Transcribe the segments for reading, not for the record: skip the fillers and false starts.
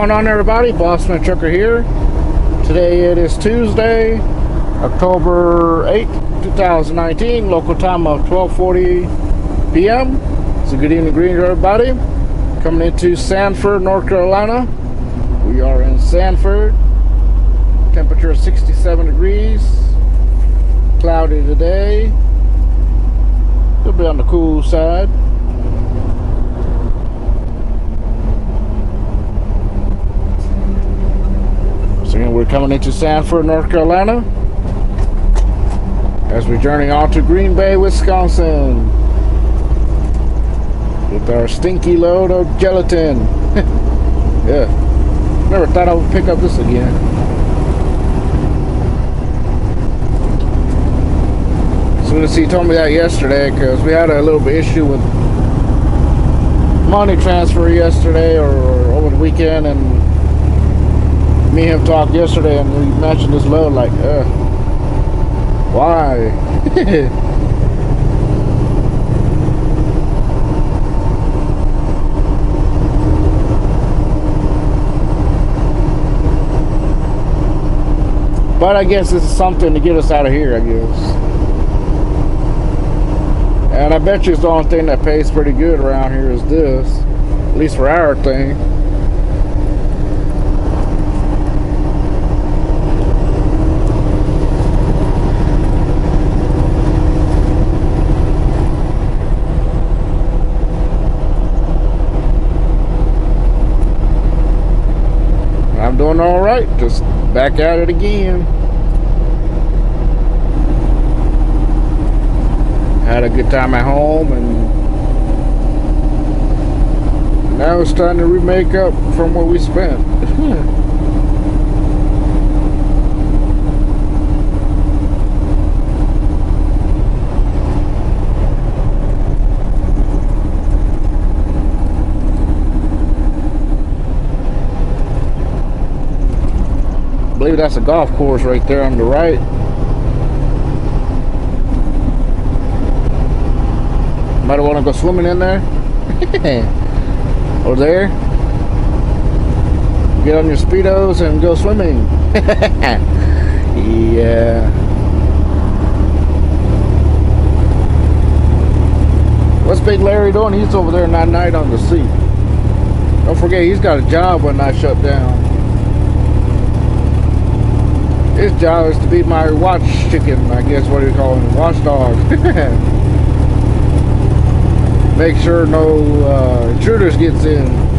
going on, everybody? Bossman Trucker here. Today it is Tuesday, October 8th, 2019, local time of 12:40 p.m. So good evening, greetings, everybody. Coming into Sanford, North Carolina. We are in Sanford. Temperature 67 degrees. Cloudy today. It'll be on the cool side. So again, we're coming into Sanford, North Carolina, as we journey on to Green Bay, Wisconsin, with our stinky load of gelatin. Yeah, never thought I would pick up this again. Soon as he told me that yesterday, because we had a little bit issue with money transfer yesterday or over the weekend, and me and him talked yesterday, and he mentioned this load, like, why? But I guess this is something to get us out of here, I guess. And I bet you it's the only thing that pays pretty good around here is this, at least for our thing. I'm doing all right, just back at it again. Had a good time at home, and now it's time to remake up from what we spent. I believe that's a golf course right there on the right. Might want to go swimming in there. Over there. Get on your Speedos and go swimming. Yeah. What's Big Larry doing? He's over there that night on the seat. Don't forget, he's got a job when I shut down. His job is to be my watch chicken, I guess what you call him, watchdog. Make sure no intruders gets in.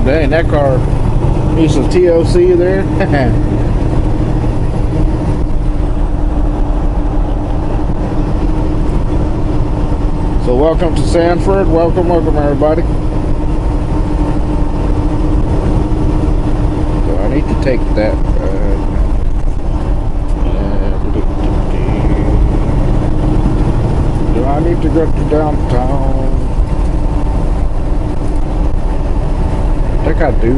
Dang, that car needs some TLC there. So welcome to Sanford. Welcome everybody. So I need to take that. Do I need to go to downtown? I think I do.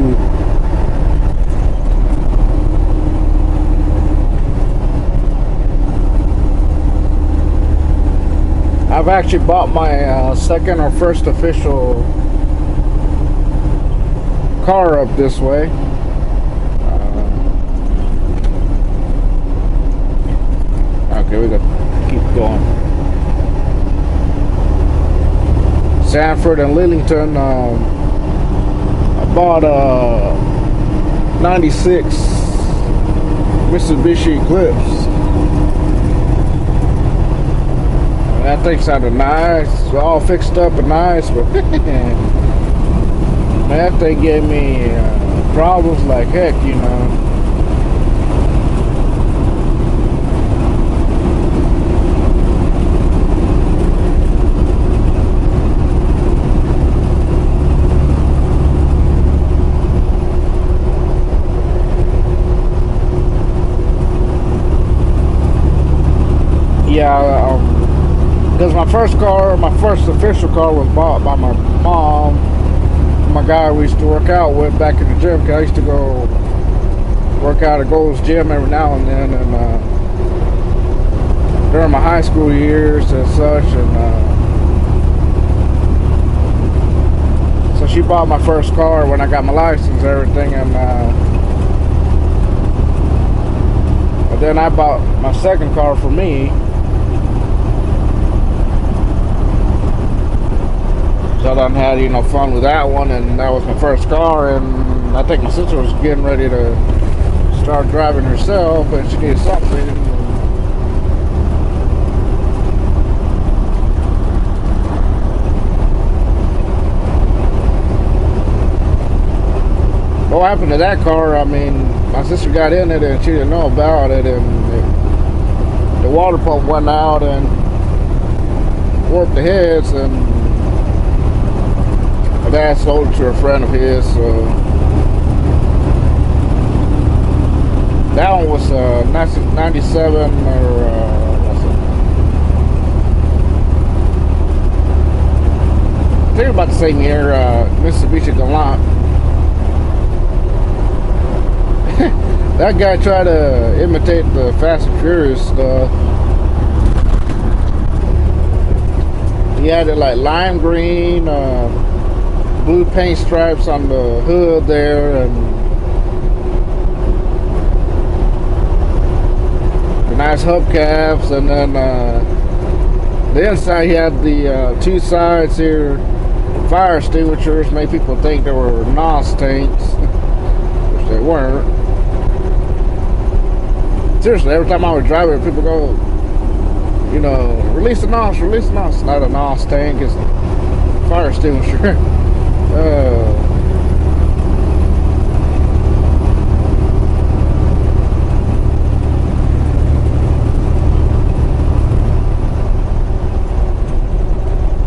I've actually bought my second or first official car up this way. Okay, we got to keep going. Sanford and Lillington. I bought a 96 Mitsubishi Eclipse. That thing sounded nice. It's all fixed up and nice, but that thing gave me problems like heck, you know. Yeah, because my first official car was bought by my mom, my guy we used to work out with back in the gym. Cause I used to go work out at Gold's Gym every now and then, and during my high school years and such, and so she bought my first car when I got my license and everything, and then I bought my second car for me. So I done had, fun with that one, and that was my first car, and I think my sister was getting ready to start driving herself, but she needed something. What happened to that car? I mean, my sister got in it and she didn't know about it, and the water pump went out and warped the heads, and my dad sold it to a friend of his. So that one was 97 or I think about the same year, Mitsubishi Galant. That guy tried to imitate the Fast and Furious stuff. He had it like lime green, blue paint stripes on the hood there, and the nice hubcaps, and then the inside he had the two sides here, fire extinguishers, made people think they were NOS tanks, which they weren't. Seriously, every time I would drive it, people go, release the NOS, release the NOS. It's not a NOS tank, it's a fire extinguisher.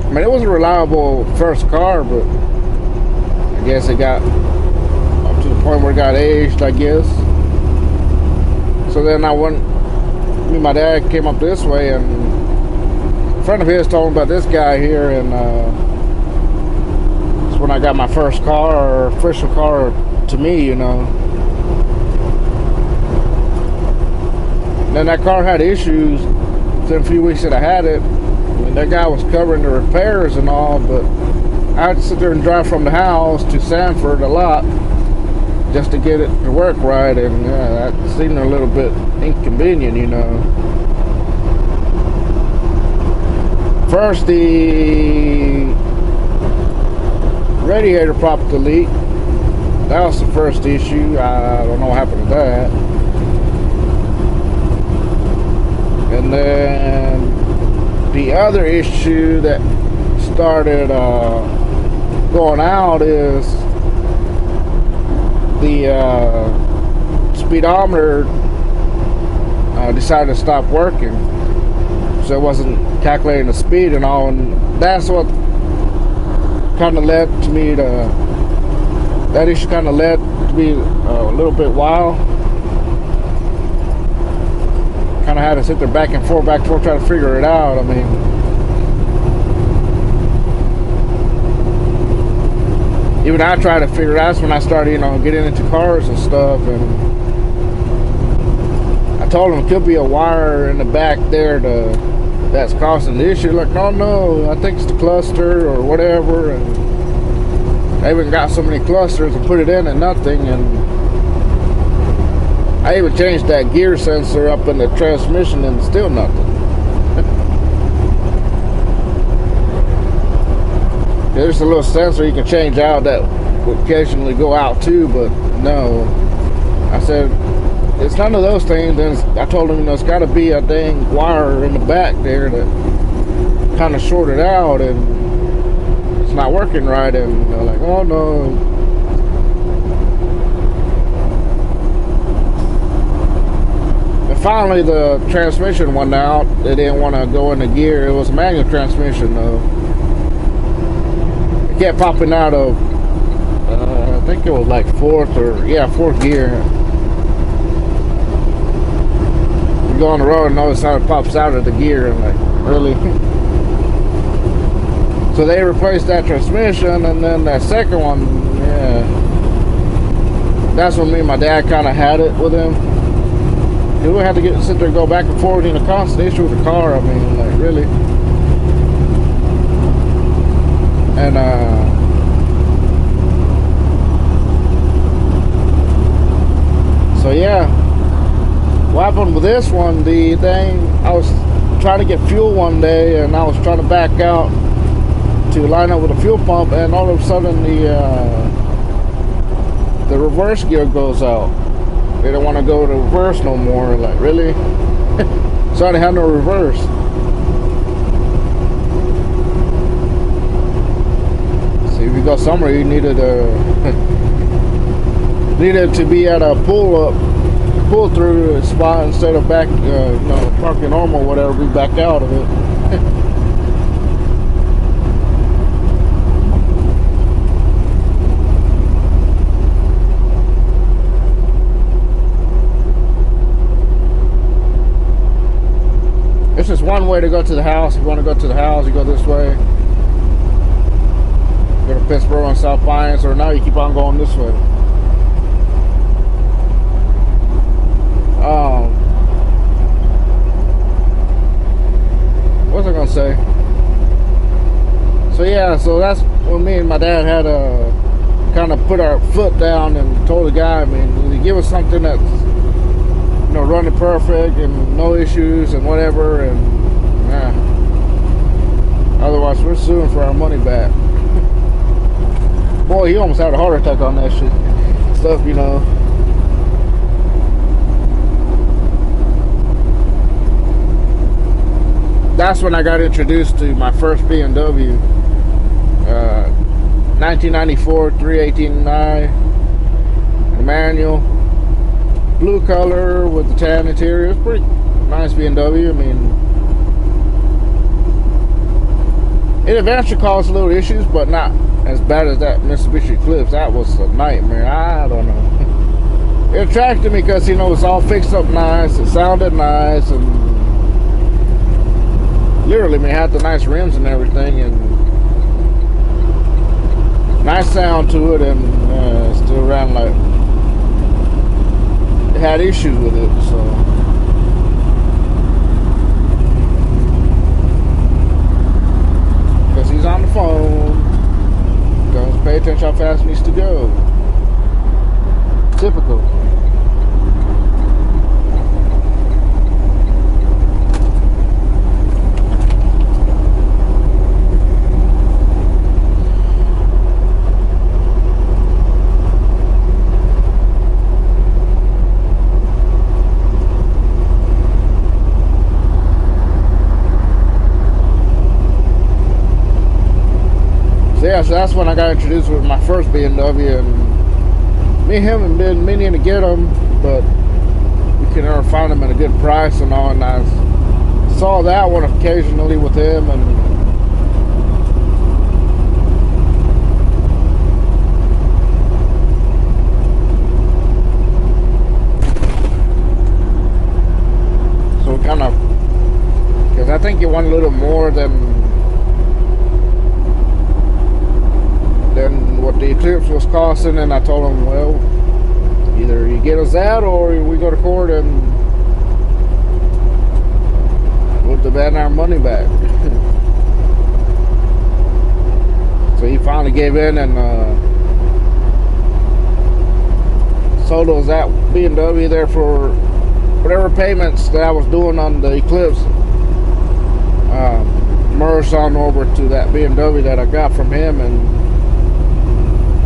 I mean, it was a reliable first car, but I guess it got up to the point where it got aged, I guess. So then me and my dad came up this way, and a friend of his told him about this guy here, and it's when I got my first car, or official car to me, And then that car had issues within a few weeks that I had it. I mean, that guy was covering the repairs and all, but I had to sit there and drive from the house to Sanford a lot just to get it to work right, and that seemed a little bit inconvenient, First, the radiator popped the leak. That was the first issue. I don't know what happened to that. And then the other issue that started going out is the speedometer decided to stop working, so it wasn't calculating the speed and all, and that's what kind of led to me to that issue. Kind of led to me a little bit while. Kind of had to sit there back and forth, trying to figure it out. I mean, even I tried to figure it out. That's when I started, getting into cars and stuff. And I told him it could be a wire in the back there that's causing the issue. Like, oh no, I think it's the cluster or whatever. And I even got so many clusters and put it in and nothing. And I even changed that gear sensor up in the transmission and still nothing. There's a little sensor you can change out that would occasionally go out too, but no. I said, it's none of those things. Then I told him, it's got to be a dang wire in the back there that kind of shorted out and it's not working right. And they're like, oh no. And finally, the transmission went out. They didn't want to go into gear. It was a manual transmission though. Kept popping out of I think it was like fourth gear. go on the road and all of a sudden it pops out of the gear. I'm like, really? So they replaced that transmission, and then that second one, yeah. That's when me and my dad kind of had it with him. We would have to sit there and go back and forth in a constant issue with the car. I mean, like, really. And so yeah, what happened with this one, the thing, I was trying to get fuel one day, and I was trying to back out to line up with a fuel pump, and all of a sudden the reverse gear goes out. They don't want to go to reverse no more. Like, really? So I had no reverse. See, if you go somewhere, you needed to be at a pull through spot instead of back, parking normal, whatever. Be back out of it. It's just one way to go to the house. If you want to go to the house, you go this way. Go to Pittsburgh and South Pines, or now you keep on going this way. What was I gonna say? So yeah, so that's when me and my dad had to kind of put our foot down and told the guy, I mean, you give us something that's, running perfect and no issues and whatever, and otherwise we're suing for our money back. Boy, he almost had a heart attack on that shit stuff, That's when I got introduced to my first BMW, 1994 318i, a manual. Blue color with the tan interior. It's pretty nice BMW. I mean, it eventually caused little issues, but not as bad as that Mitsubishi Eclipse. That was a nightmare. I don't know. It attracted me because, it's all fixed up nice. It sounded nice, and literally, it had the nice rims and everything, and nice sound to it, and still ran like. Had issues with it, so because he's on the phone, don't pay attention how fast he needs to go. Typical. Yeah, so that's when I got introduced with my first BMW, and me and him have been meaning to get them, but we could never find them at a good price and all, and I saw that one occasionally with him, and so kind of, because I think you want a little more than what the Eclipse was costing, and I told him, well, either you get us that or we go to court and we'll demand our money back. So he finally gave in and sold us that BMW there for whatever payments that I was doing on the Eclipse, merged on over to that BMW that I got from him, and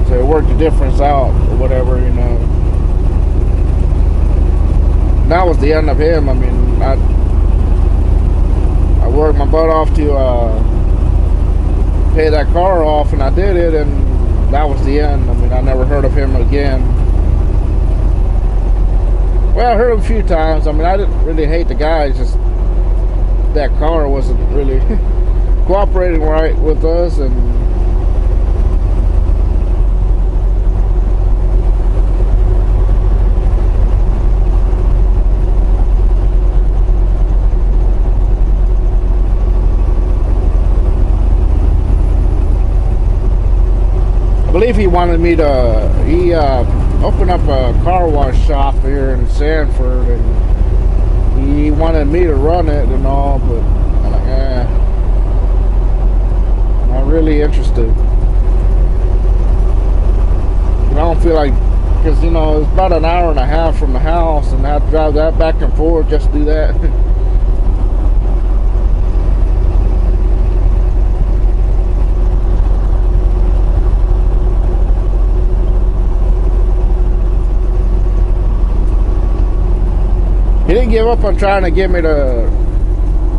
so it worked the difference out or whatever, That was the end of him. I mean, I worked my butt off to pay that car off, and I did it, and that was the end. I mean, I never heard of him again. Well, I heard him a few times. I mean, I didn't really hate the guy. It's just that car wasn't really cooperating right with us, and believe he wanted me to. He opened up a car wash shop here in Sanford, and he wanted me to run it and all, but I'm like, not really interested. I don't feel like, because it's about an hour and a half from the house, and I have to drive that back and forth just to do that. He didn't give up on trying to get me to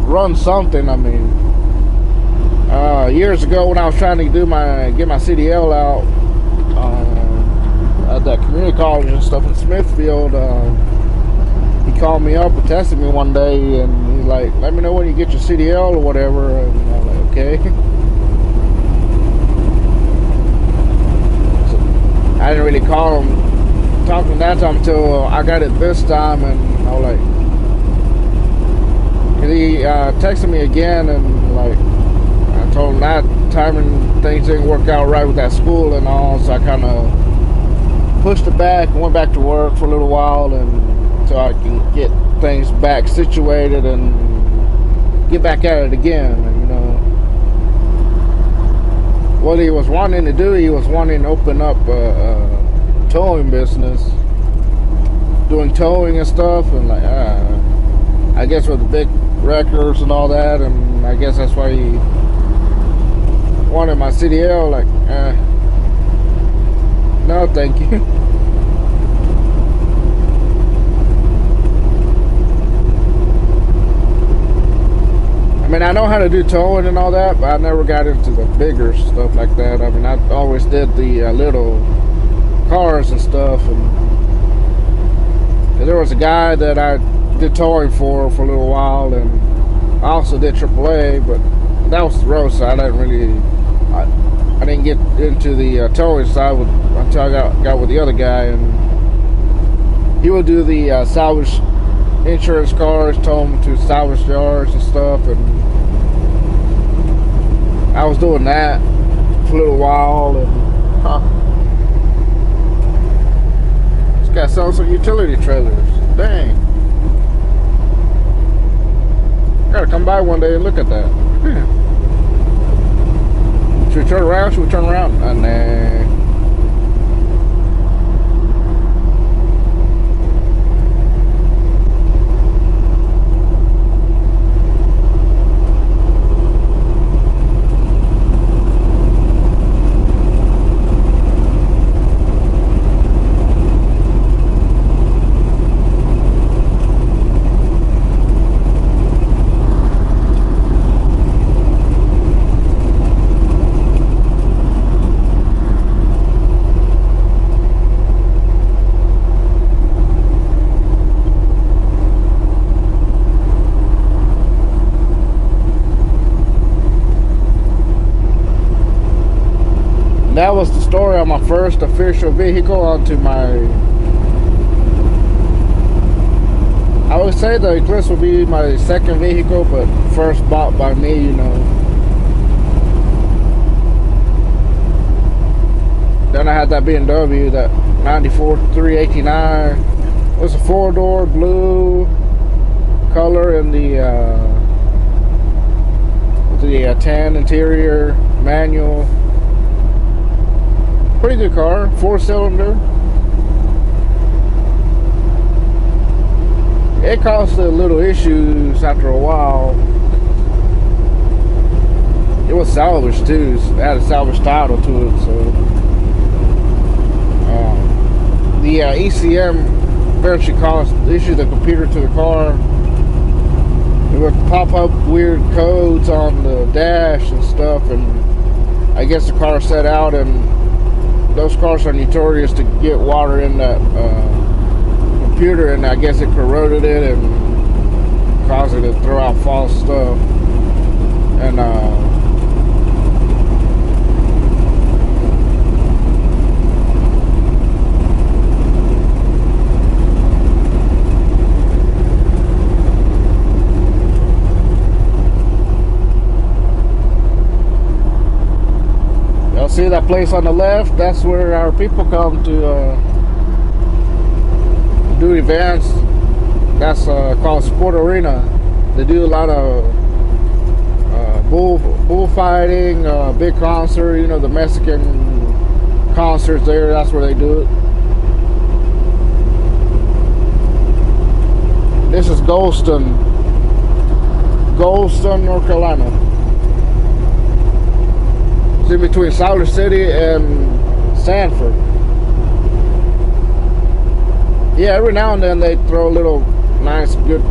run something. I mean, years ago when I was trying to get my CDL out at that community college and stuff in Smithfield, he called me up and tested me one day, and he's like, "Let me know when you get your CDL or whatever." And I'm like, "Okay." So I didn't really call him, talk to him that time until I got it this time, and I was like, cause he texted me again, and like I told him that timing things didn't work out right with that school and all, so I kind of pushed it back and went back to work for a little while, and so I can get things back situated and get back at it again. And, what he was wanting to do, he was wanting to open up a towing business, doing towing and stuff, and like I guess with the big records and all that, and I guess that's why he wanted my CDL. Like, no, thank you. I mean, I know how to do towing and all that, but I never got into the bigger stuff like that. I mean, I always did the little cars and stuff, and there was a guy that I did towing for a little while, and I also did AAA, but that was the road side. I didn't get into the towing side until I got with the other guy, and he would do the salvage insurance cars, tow them to salvage yards and stuff, and I was doing that for a little while, and this guy sells some utility trailers. Dang. Gotta come by one day and look at that. Should we turn around? Should we turn around? Nah. That was the story on my first official vehicle onto my... I would say the Eclipse would be my second vehicle, but first bought by me, Then I had that BMW, that 94 389. It was a 4-door, blue color, and the tan interior, manual. Pretty good car, 4-cylinder. It caused a little issues after a while. It was salvaged too. It had a salvage title to it, so the ECM eventually issued the computer to the car. It would pop up weird codes on the dash and stuff, and I guess the car set out, and those cars are notorious to get water in that computer, and I guess it corroded it and caused it to throw out false stuff. And See that place on the left? That's where our people come to do events. That's called Sport Arena. They do a lot of bullfighting, big concert. You know, the Mexican concerts there. That's where they do it. This is Goldston, North Carolina. It's in between Siler City and Sanford. Yeah, every now and then they throw a little nice, good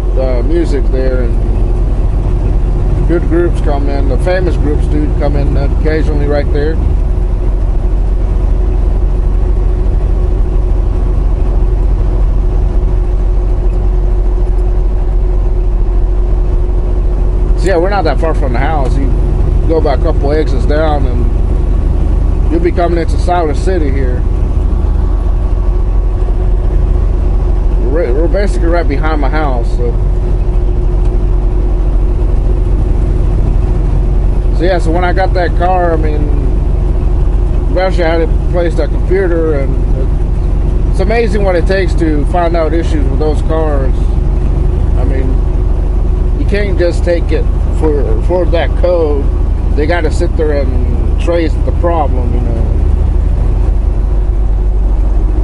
music there, and good groups come in. The famous groups do come in occasionally right there. So yeah, we're not that far from the house. You go about a couple exits down and you'll be coming into Siler City here. We're basically right behind my house. So yeah, so when I got that car, I mean, eventually I had to replace that computer, and it's amazing what it takes to find out issues with those cars. I mean, you can't just take it for that code. They got to sit there and trace the problem, you know.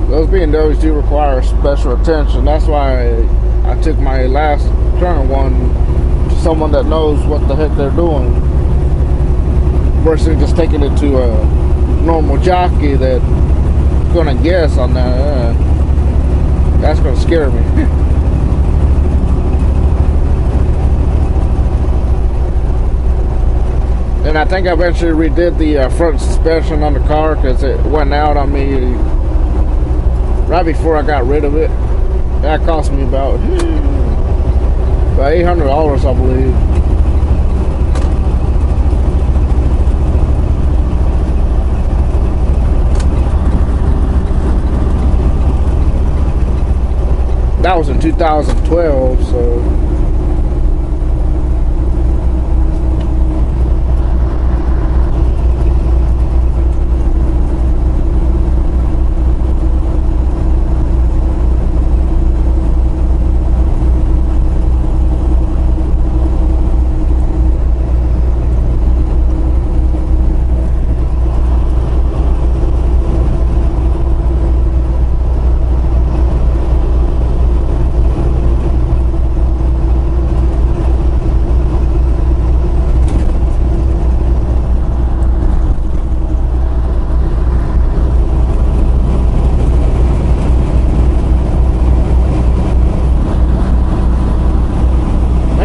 Those B&Ws do require special attention. That's why I took my last current one to someone that knows what the heck they're doing, versus just taking it to a normal jockey that's gonna guess on that. That's gonna scare me. And I think I eventually redid the front suspension on the car because it went out on me right before I got rid of it. That cost me about $800, I believe. That was in 2012, so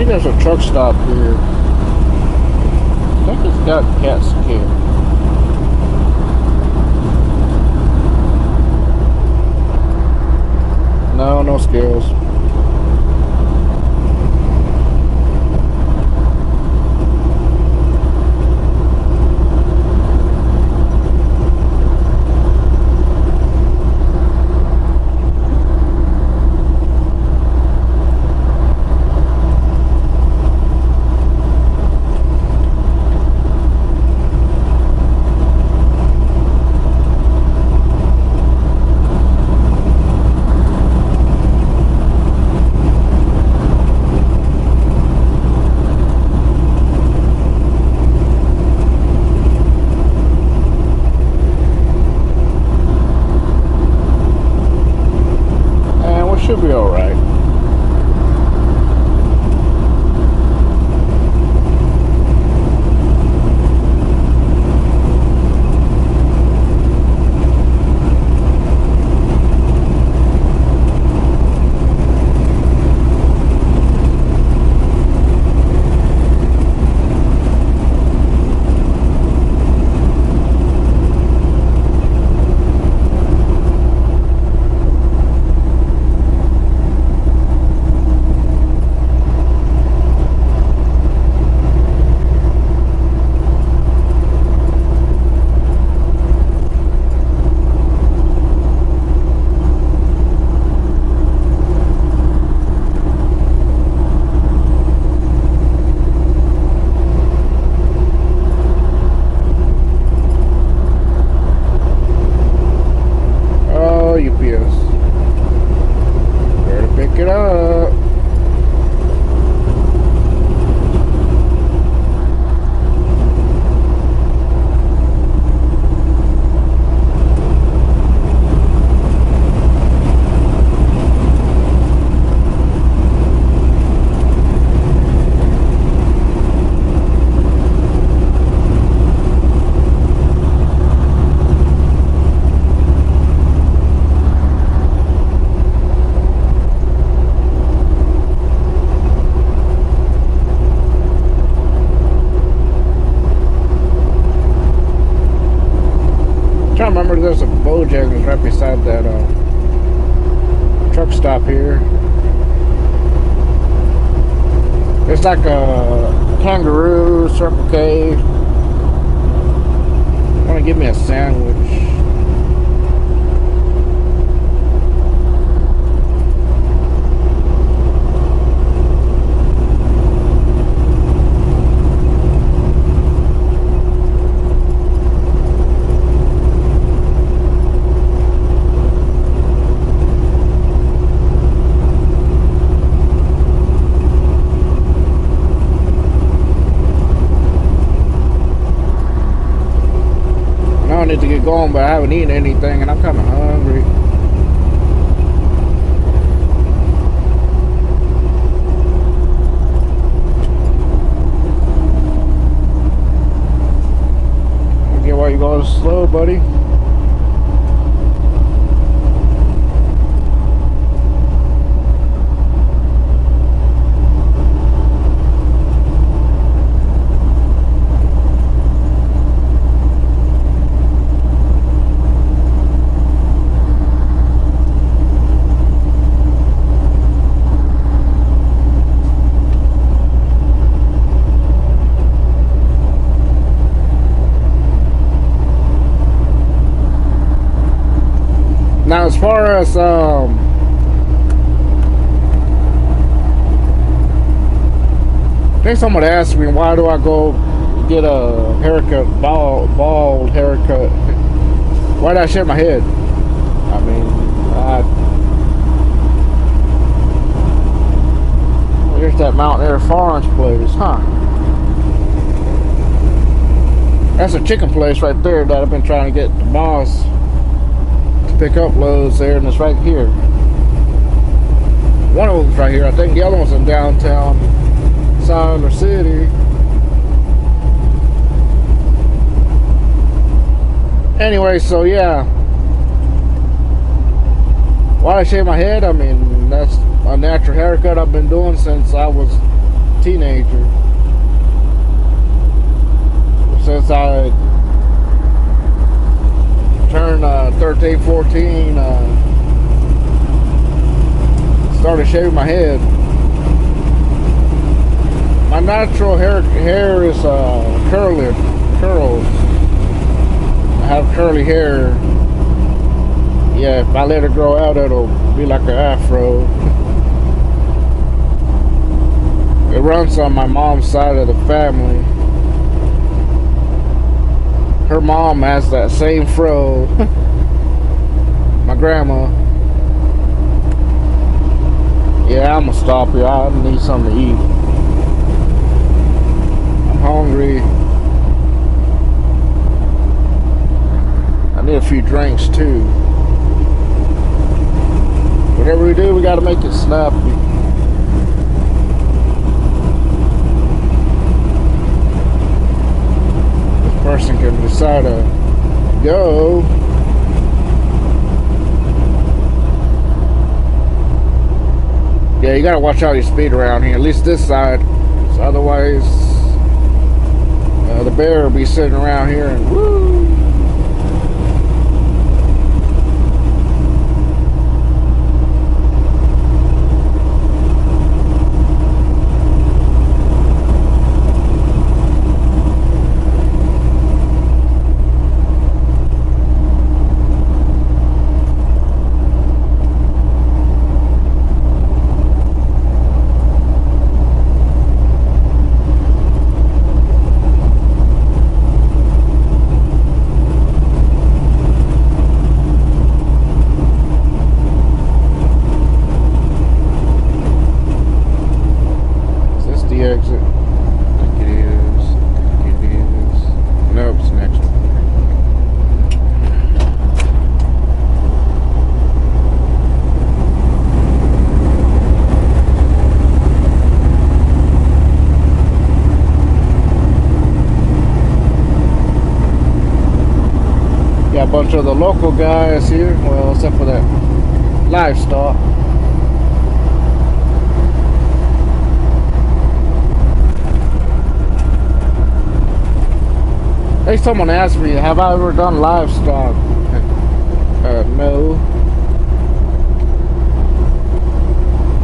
there's a truck stop here. I think it's got cat scare. No scares. obvious. Better pick it up. I remember there's a Bojangles right beside that truck stop here. It's like a Kangaroo, Circle K. Want to give me a sandwich. I need to get going, but I haven't eaten anything and I'm kind of hungry. I get why you going slow, buddy. Now, as far as I think someone asked me why do I go get a haircut, bald haircut. Why did I shave my head? I mean, here's that Mountain Air Farms place, huh? That's a chicken place right there that I've been trying to get the boss pick up loads there, and it's right here. One of them's right here. I think the other one's in downtown Siler City. Anyway, so yeah. Why I shave my head? I mean, that's a natural haircut I've been doing since I was a teenager. Since I turned 13, 14, started shaving my head. My natural hair is curls. I have curly hair. Yeah, if I let it grow out, it'll be like an afro. It runs on my mom's side of the family. Her mom has that same fro. My grandma. Yeah, I'm gonna stop here. I need something to eat. I'm hungry. I need a few drinks too. Whatever we do, we gotta make it snappy. Person can decide to go. Yeah, you gotta watch out your speed around here, at least this side. So otherwise, the bear will be sitting around here and woo. bunch of the local guys here. Well, except for that livestock. Hey, someone asked me, have I ever done livestock? No.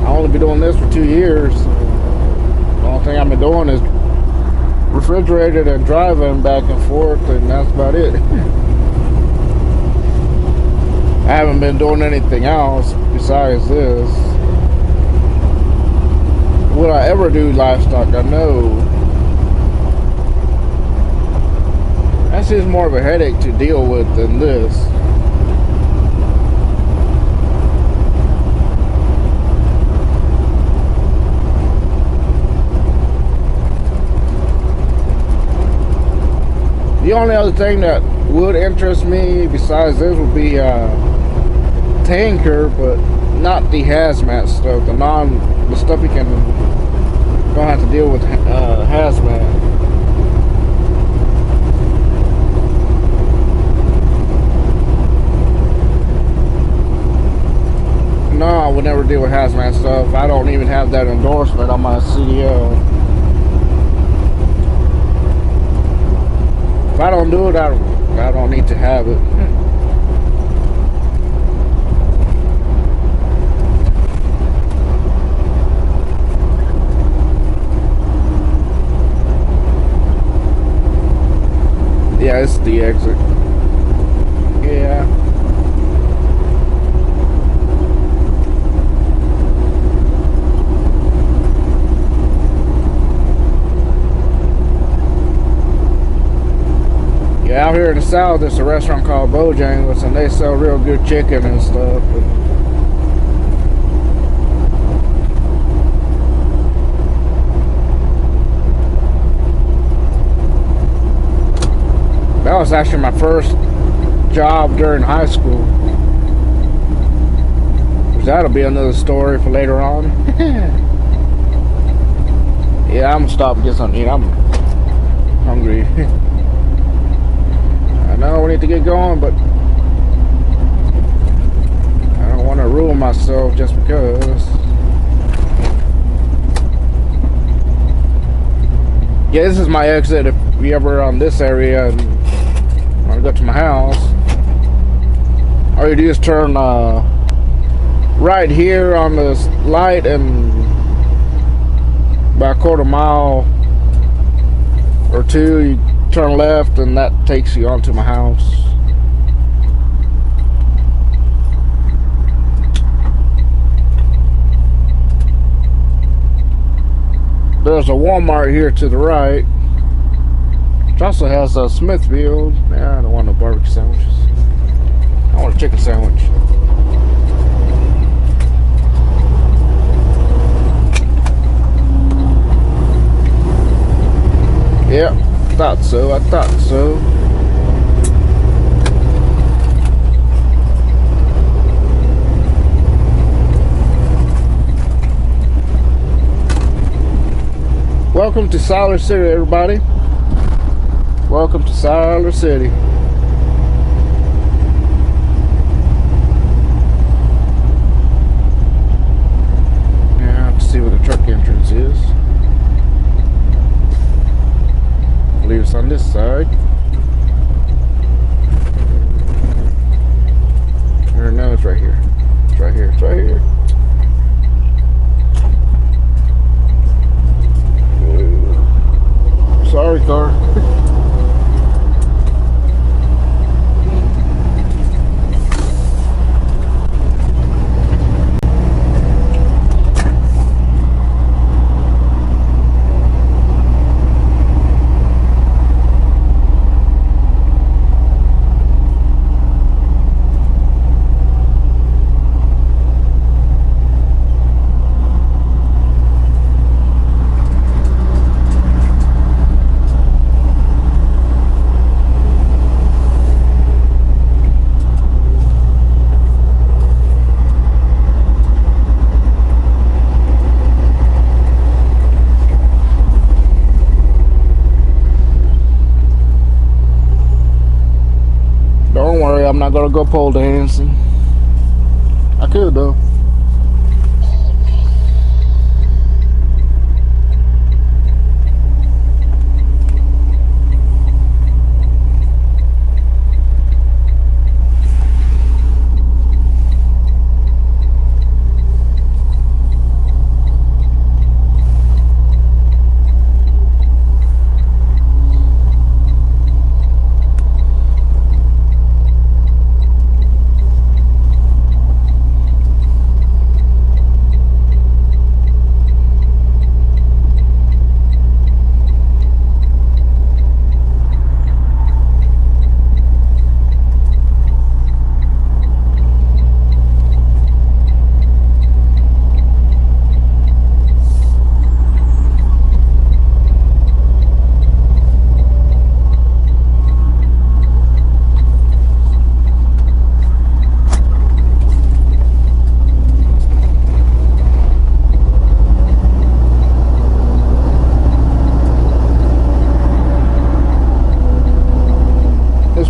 I only been doing this for 2 years. The only thing I've been doing is refrigerated and driving back and forth, and that's about it. I haven't been doing anything else besides this. Would I ever do livestock? I know. That seems more of a headache to deal with than this. The only other thing that would interest me besides this would be tanker, but not the hazmat stuff. The stuff you don't have to deal with hazmat. No, I would never deal with hazmat stuff. I don't even have that endorsement on my CDL. If I don't do it, I don't need to have it. Yeah, it's the exit. Yeah. Yeah, out here in the south, there's a restaurant called Bojangles, and they sell real good chicken and stuff. That was actually my first job during high school. Which that'll be another story for later on. Yeah, I'm gonna stop and get something to eat. I'm hungry. I know we need to get going, but I don't want to ruin myself just because. Yeah, this is my exit if we ever on this area and want to go to my house. All you do is turn right here on this light, and about a quarter mile or two you turn left, and that takes you onto my house. There's a Walmart here to the right, which also has a Smithfield. Yeah, I don't want no barbecue sandwiches. I want a chicken sandwich. Yeah, thought so. I thought so. Welcome to Siler City, everybody. Welcome to Siler City. Yeah, I have to see where the truck entrance is. I believe it's on this side. Or no, it's right here. It's right here. It's right here. Sorry, car. not gonna go pole dancing. I could though.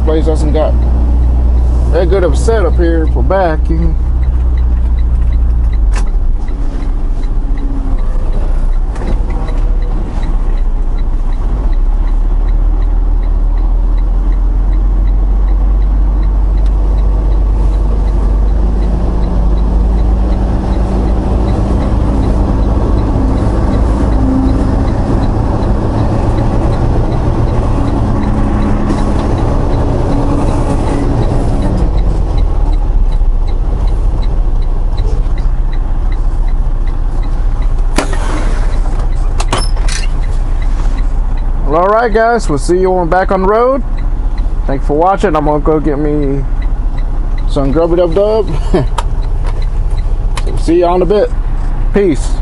Place doesn't got that good of a setup here for backing. Well, alright guys, we'll see you on back on the road. Thanks for watching. I'm gonna go get me some grubby dub dub. So see you on a bit. Peace.